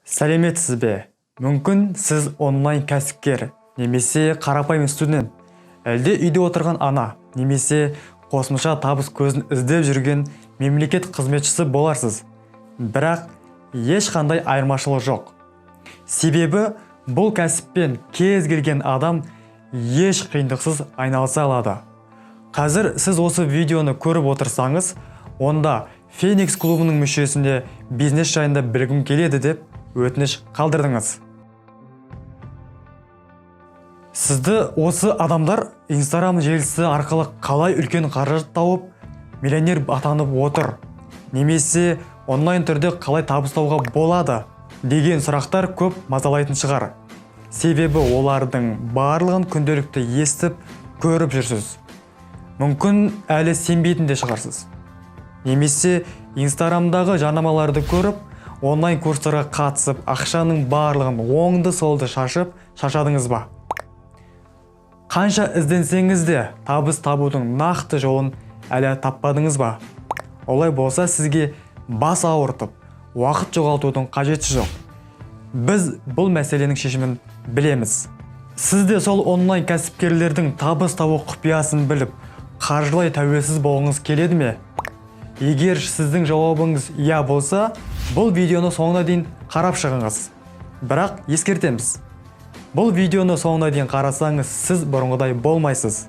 Сәлеметсіз бе? Мүмкін сіз онлайн кәсіпкер, немесе қарапайым студент, әлде үйде отырған ана, немесе қосымша табыс көзін іздеп жүрген мемлекет қызметшісі боларсыз. Бірақ ешқандай айырмашылық жоқ. Себебі бұл кәсіппен кез келген адам еш қиындықсыз айналыса алады. Қазір сіз осы видеоны көріп отырсаңыз, онда Феникс клубының мүшесіне бизнес жайында білгім келеді деп өтініш қалдырдыңыз. Сізді осы адамдар Instagram желісі арқылы қалай үлкен қаржы тауып, миллионер атанып отыр, немесе онлайн түрде қалай табыстауға болады деген сұрақтар көп мазалайтын шығар. Себебі олардың барлығын күнделікті естіп, көріп жүрсіз. Мүмкін әлі сенбейтін де шығарсыз. Немесе Instagram'дағы жарнамаларды көріп, онлайн курстарға қатысып, ақшаның барлығын оңды-солды шашадыңыз ба? Қанша ізденсеңіз де табыс табудың нақты жолын әлі таппадыңыз ба? Олай болса сізге бас ауыртып, уақыт жоғалтудың қажеті жоқ. Біз бұл мәселенің шешімін білеміз. Сіз де сол онлайн кәсіпкерлердің табыс табу құпиясын біліп, қаржылай тәуелсіз болғыңыз келеді ме? Егер сіздің жауабыңыз иә болса, бұл видеоны соңына дейін қарап шығыңыз. Бірақ ескертеміз. Бұл видеоны соңына дейін қарасаңыз, сіз бұрынғыдай болмайсыз.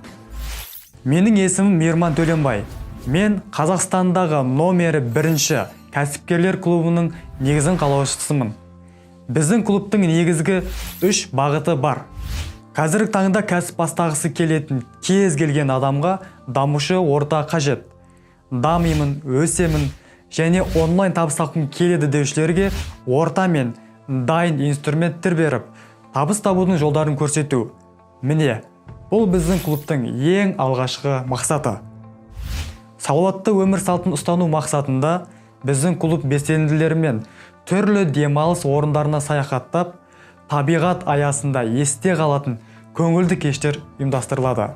Менің есімім Мейірман Төленбай. Мен Қазақстандағы номері 1-ші кәсіпкерлер клубының негізін қалаушысымын. Біздің клубтың негізгі 3 бағыты бар. Қазіргі таңда кәсіп бастағысы келетін кез келген адамға дамушы орта қажет. Дамимын, өсемін және онлайн табыс тапқым келеді деушілерге орта мен дайын инструменттер беріп, табыс табудың жолдарын көрсету. Міне, бұл біздің клубтың ең алғашқы мақсаты. Салауатты өмір салтын ұстану мақсатында біздің клуб белсенділерімен түрлі демалыс орындарына саяхаттап, табиғат аясында есте қалатын көңілді кештер ұйымдастырылады.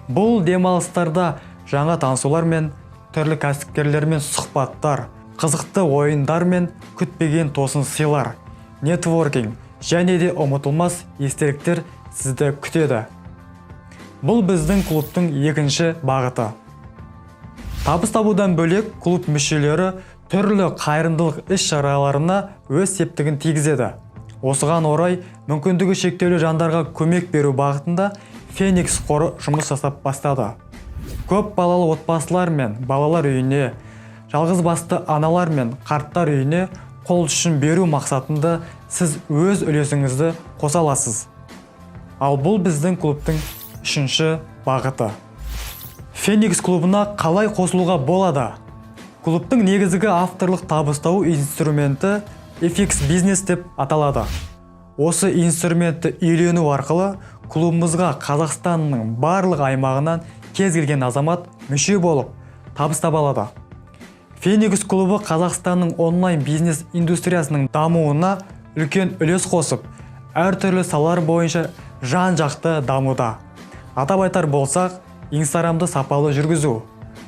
Бұл демалыстарда жаңа танысулар мен түрлі кәсіпкерлермен сұхбаттар, қызықты ойындар мен күтпеген тосын сыйлар, нетворкинг және де ұмытылмас естеліктер сізді күтеді. Бұл біздің клубтың екінші бағыты. Табыс табудан бөлек клуб мүшелері түрлі қайырымдылық іс-шараларына өз септігін тигізеді. Осыған орай мүмкіндігі шектеулі жандарға көмек беру бағытында Феникс қоры жұмыс жасап бастады. Көп балалы отбасылар мен балалар үйіне, жалғыз басты аналар мен қарттар үйіне қол ұшын беру мақсатында сіз өз үлесіңізді қоса аласыз. Ал бұл біздің клубтың 3-ші бағыты. Феникс клубына қалай қосылуға болады? Клубтың негізгі авторлық табыстау инструменті FX бизнес деп аталады. Осы инструментті үйрену арқылы клубымызға Қазақстанның барлық аймағынан кез келген азамат мүше болып табыс таба алады. Феникс клубы Қазақстанның онлайн бизнес индустриясының дамуына үлкен үлес қосып, әртүрлі салалар бойынша жан-жақты дамуда. Атап айтар болсақ, Instagram'ды сапалы жүргізу,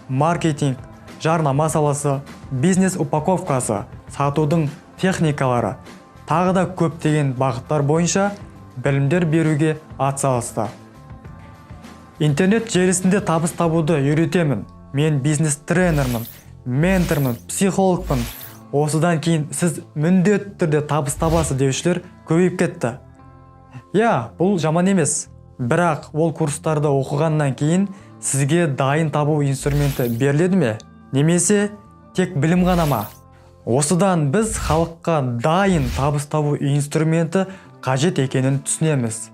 маркетинг, жарнама саласы, бизнес упаковкасы, сатудың техникалары, тағы да көптеген бағыттар бойынша білімдер беруге атсалысты. Интернет желісінде табыс табуды үйретемін. Мен бизнес тренермін, ментормын, психологпын. Осыдан кейін сіз міндетті түрде табыс табасыз деушілер көбейіп кетті. Бұл жаман емес. Бірақ ол курстарды оқығаннан кейін сізге дайын табу инструменті беріледі ме? Немесе тек білім ғана ма? Осыдан біз халыққа дайын табыс табу инструменті қажет екенін түсінеміз.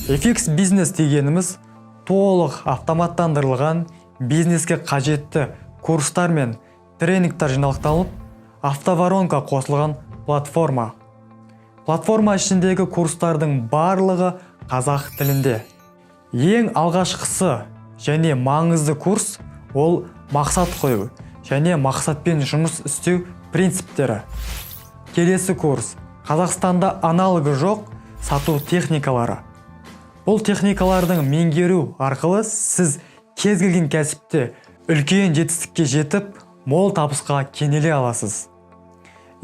FX бизнес дегеніміз толық автоматтандырылған бизнеске қажетті курстар мен тренингтер жиналықталып, автоворонка қосылған платформа. Платформа ішіндегі курстардың барлығы қазақ тілінде. Ең алғашқысы және маңызды курс ол мақсат қою және мақсатпен жұмыс істеу принциптері. Келесі курс Қазақстанда аналогы жоқ сату техникалары. Бұл техникалардың меңгеру арқылы сіз кез келген кәсіпте үлкен жетістікке жетіп, мол табысқа кенеле аласыз.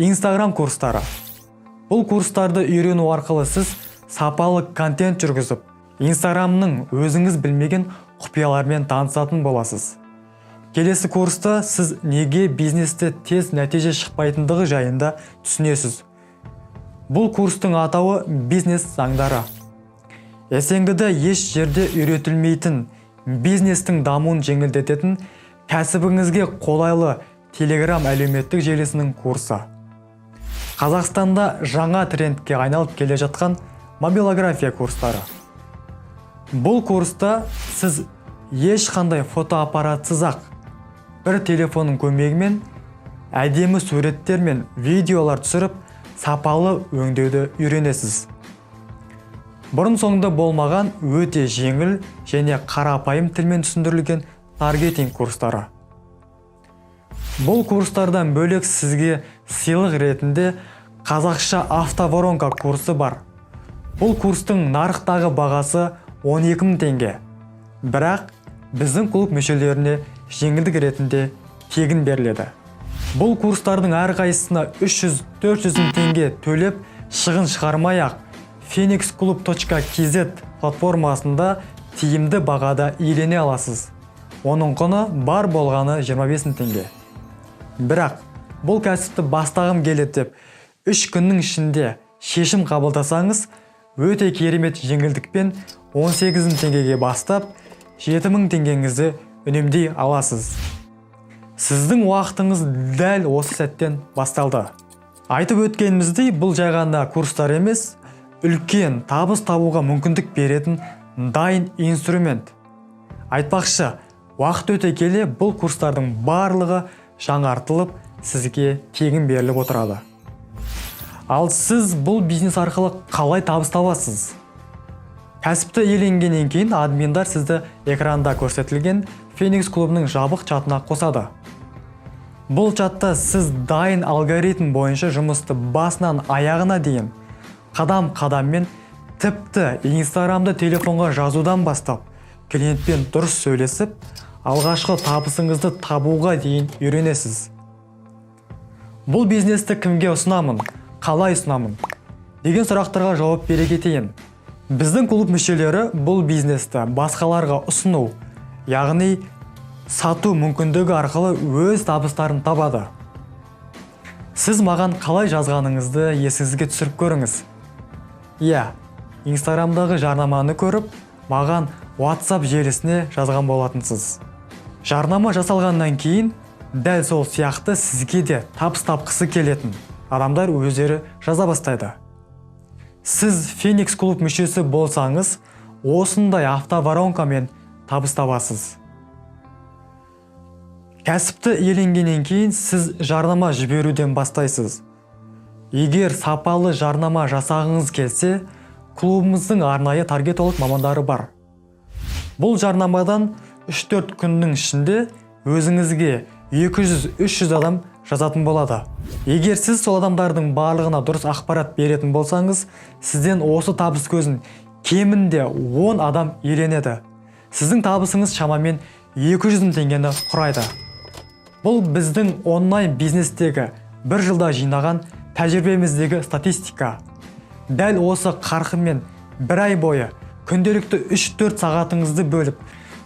Instagram курстары. Бұл курстарды үйрену арқылы сіз сапалы контент жүргізіп, Инстаграмның өзіңіз білмеген құпиялармен танысатын боласыз. Келесі курста сіз неге бизнесте тез нәтиже шықпайтындығы жайында түсінесіз. Бұл курстың атауы бизнес заңдары. СНГ-да еш жерде үйретілмейтін, бизнестің дамуын жеңілдететін, кәсібіңізге қолайлы Telegram әлеуметтік желісінің курсы. Қазақстанда жаңа трендке айналып келе жатқан мобилография курстары. Бұл курста сіз ешқандай фотоаппаратсыз-ақ бір телефонның көмегімен әдемі суреттер мен видеолар түсіріп, сапалы өңдеуді үйренесіз. Бұрын соңды болмаған өте жеңіл және қарапайым тілмен түсіндірілген таргетинг курстары. Бұл курстардан бөлек сізге сыйлық ретінде қазақша автоворонка курсы бар. Бұл курстың нарықтағы бағасы 12.000 теңге. Бірақ біздің клуб мүшелеріне жеңілдік ретінде тегін беріледі. Бұл курстардың әрқайсысына 300-400 теңге төлеп, шығын шығармай-ақ phoenixclub.kz платформасында тиімді бағада иелене аласыз. Оның құны бар болғаны 25 теңге. Бірақ бұл кәсіпті бастағым келеді деп 3 күннің ішінде шешім қабылдасаңыз, өте керемет жеңілдікпен 18.000 теңгеге бастап 7.000 теңгеңізді үнемдей аласыз. Сіздің уақытыңыз дәл осы сәттен басталды. Айтып өткеніміздей, бұл жай ғана курстар емес, үлкен табыс табуға мүмкіндік беретін дайын инструмент. Айтпақшы, уақыт өте келе бұл курстардың барлығы жаңартылып, сізге тегін беріліп отырады. Ал сіз бұл бизнес арқылы қалай табыс табасыз? Кәсіпті иеленгеннен кейін админдар сізді экранда көрсетілген Phoenix клубының жабық чатына қосады. Бұл чатта сіз дайын алгоритм бойынша жұмысты басынан аяғына дейін қадам-қадаммен, тіпті Инстаграмды телефонға жазудан бастап, клиентпен дұрыс сөйлесіп, алғашқы табысыңызды табуға дейін үйренесіз. Бұл бизнесті кімге ұсынамын, қалай ұсынамын деген сұрақтарға жауап бере кетейін. Біздің клуб мүшелері бұл бизнесті басқаларға ұсыну, яғни сату мүмкіндігі арқылы өз табыстарын табады. Сіз маған қалай жазғаныңызды есіңізге түсіріп көріңіз. Инстаграмдағы жарнаманы көріп, маған WhatsApp желісіне жазған болатынсыз. Жарнама жасалғаннан кейін, дәл сол сияқты сізге де табыс тапқысы келетін адамдар өздері жаза бастайды. Сіз Phoenix клуб мүшесі болсаңыз, осындай автоворонкамен табыс табасыз. Кәсіпті иеленгеннен кейін сіз жарнама жіберуден бастайсыз. Егер сапалы жарнама жасағыңыз келсе, клубымыздың арнайы таргетолог мамандары бар. Бұл жарнамадан 3-4 күннің ішінде өзіңізге 200-300 адам жазатын болады. Егер сіз сол адамдардың барлығына дұрыс ақпарат беретін болсаңыз, сізден осы табыс көзін кемінде 10 адам иеленеді. Сіздің табысыңыз шамамен 200 теңгені құрайды. Бұл біздің онлайн бизнестегі бір жылда жинаған тәжірибеміздегі статистика. Дәл осы қарқынмен бір ай бойы күнделікті 3-4 сағатыңызды бөліп,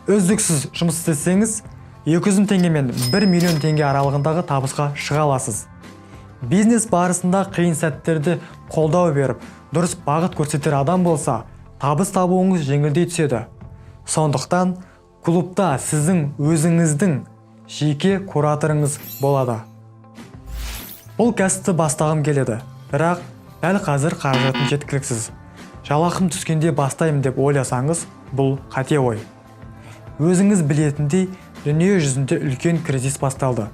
үздіксіз жұмыс істесеңіз, 200 теңгемен 1 миллион теңге аралығындағы табысқа шыға аласыз. Бизнес барысында қиын сәттерді қолдау беріп, дұрыс бағыт көрсетер адам болса, табыс табуыңыз жеңілдей түседі. Сондықтан, клубта сіздің өзіңіздің жеке кураторыңыз болады. Бұл кәсіпті бастағым келеді, бірақ дәл қазір қаражатым жеткіліксіз. Жалақым түскенде бастаймын деп ойласаңыз, бұл қате ой. Өзіңіз білетіндей, дүние жүзінде үлкен кризис басталды.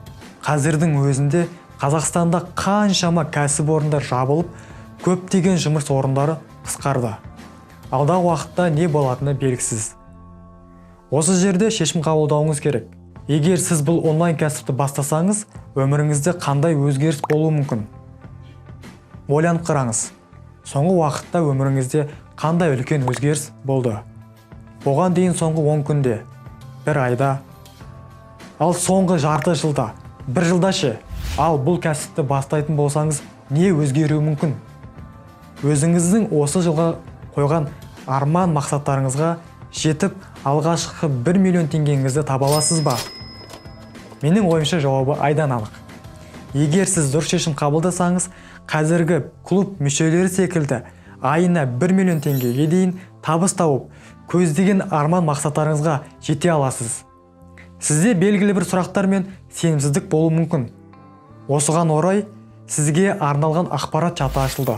Қазірдің өзінде Қазақстанда қаншама кәсіпорындар жабылып, көптеген жұмыс орындары қысқарды. Алдағы уақытта не болатыны белгісіз. Осы жерде шешім қабылдауыңыз керек. Егер сіз бұл онлайн кәсіпті бастасаңыз, өміріңізде қандай өзгеріс болуы мүмкін? Ойланып қараңыз. Соңғы уақытта өміріңізде қандай үлкен өзгеріс болды? Оған дейін соңғы 10 күнде, бір айда, ал соңғы жарты жылда, бір жылда ше, ал бұл кәсіпті бастайтын болсаңыз, не өзгеруі мүмкін? өзіңіздің осы жылға қойған арман мақсаттарыңызға жетіп алғашқы 1 миллион теңгеңізді таба аласыз ба? Менің ойымша жауабы айдан анық. Егер сіз дұрыс шешім қабылдасаңыз, қазіргі клуб мүшелері секілді айына 1 миллион теңгеге дейін табыс тауып, көздеген арман мақсаттарыңызға жете аласыз. Сізде белгілі бір сұрақтар мен сенімсіздік болуы мүмкін. Осыған орай сізге арналған ақпарат чаты ашылды.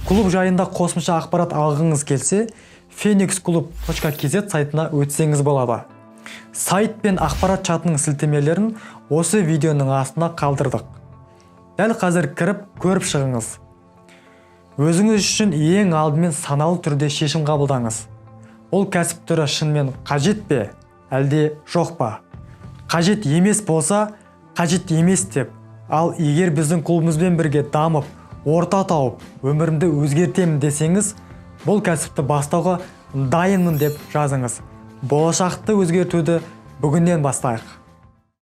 Клуб жайында қосымша ақпарат алғыңыз келсе, phoenixclub.kz сайтына өтсеңіз болады. Сайт пен ақпарат чатының сілтемелерін осы видеоның астына қалдырдық. Дәл қазір кіріп көріп шығыңыз. Өзіңіз үшін ең алдымен саналы түрде шешім қабылдаңыз. Ол кәсіп түрі шынымен қажет пе, әлде жоқ па? Қажет емес болса, қажет емес деп, ал егер біздің клубымызбен бірге дамып, орта тауып, өмірімді өзгертемін десеңіз, бұл кәсіпті бастауға дайынмын деп жазыңыз. Болашақты өзгертуді бүгіннен бастайық.